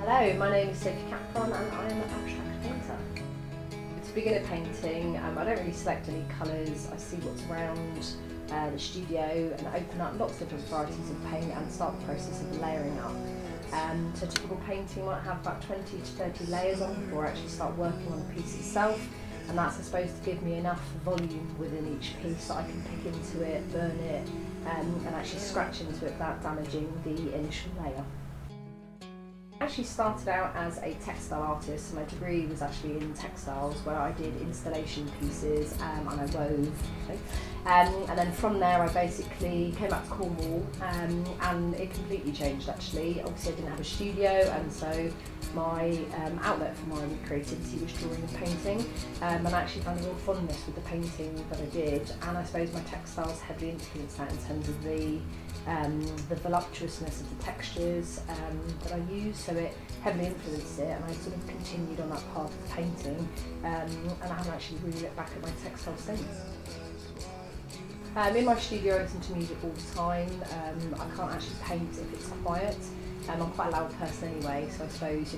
Hello, my name is Sophie Capron and I am an abstract painter. To begin at painting, I don't really select any colours. I see what's around the studio and open up lots of different varieties of paint and start the process of layering up. So a typical painting might have about 20 to 30 layers on before I actually start working on the piece itself, and that's supposed to give me enough volume within each piece that I can pick into it, burn it and actually scratch into it without damaging the initial layer. I actually started out as a textile artist. My degree was actually in textiles, where I did installation pieces and I wove. And then from there I basically came back to Cornwall and it completely changed actually. Obviously I didn't have a studio, and so my outlet for my creativity was drawing and painting, and I actually found a real fondness with the painting that I did, and I suppose my textiles heavily influenced that in terms of the voluptuousness of the textures that I used, so it heavily influenced it, and I sort of continued on that path of painting, and I haven't actually really looked back at my textile since. In my studio I listen to music all the time. I can't actually paint if it's quiet. I'm quite a loud person anyway, so I suppose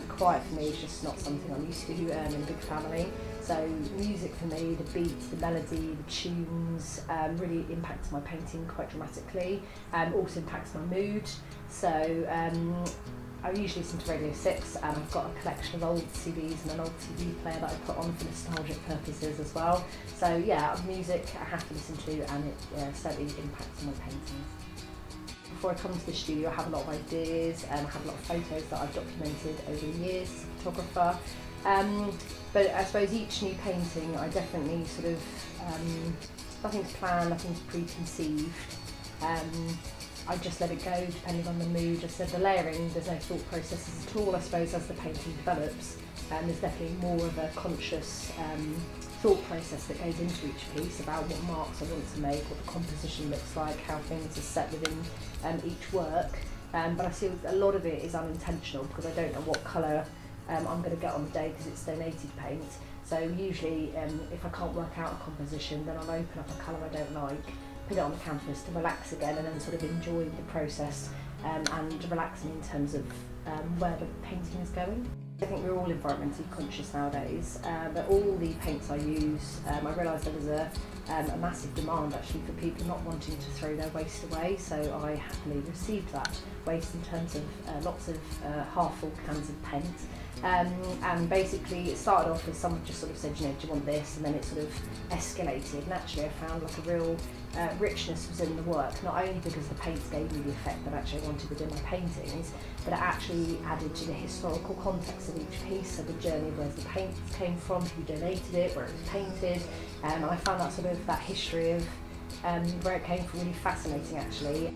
quiet for me is just not something I'm used to in a big family. So music for me, the beats, the melody, the tunes really impacts my painting quite dramatically. Also impacts my mood. So I usually listen to Radio 6, and I've got a collection of old CDs and an old TV player that I put on for nostalgic purposes as well. So yeah, music I have to listen to, and it certainly impacts my paintings. Before I come to the studio I have a lot of ideas and I have a lot of photos that I've documented over the years as a photographer. But I suppose each new painting I definitely sort of, nothing's planned, nothing's preconceived. I just let it go depending on the mood. I said the layering, there's no thought processes at all. I suppose as the painting develops, there's definitely more of a conscious thought process that goes into each piece about what marks I want to make, what the composition looks like, how things are set within each work. But I see a lot of it is unintentional because I don't know what colour I'm going to get on the day because it's donated paint. So usually if I can't work out a composition, then I'll open up a colour I don't like, put it on the canvas to relax again, and then sort of enjoy the process and relaxing in terms of where the painting is going. I think we're all environmentally conscious nowadays, but all the paints I use, I realised there was a massive demand actually for people not wanting to throw their waste away, so I happily received that waste in terms of lots of half-full cans of paint. And basically it started off as someone just sort of said, do you want this? And then it sort of escalated, and actually I found like a real richness was in the work, not only because the paints gave me the effect that actually I wanted within my paintings, but it actually added to the historical context of each piece, so the journey of where the paint came from, who donated it, where it was painted, and I found that sort of that history of where it came from really fascinating actually.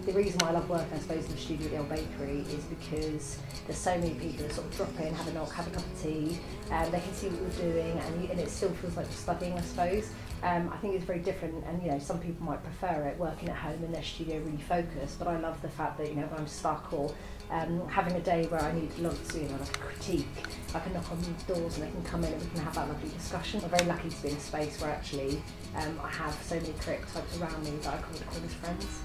The reason why I love working, I suppose, in the studio at the Old Bakery is because there's so many people that sort of drop in, have a knock, have a cup of tea, they can see what you're doing, and it still feels like you're studying, I suppose. I think it's very different, and some people might prefer it working at home in their studio really focused, but I love the fact that when I'm stuck or having a day where I need lots, like a critique, I can knock on doors and they can come in and we can have that lovely discussion. I'm very lucky to be in a space where actually I have so many creative types around me that I call Cornish friends.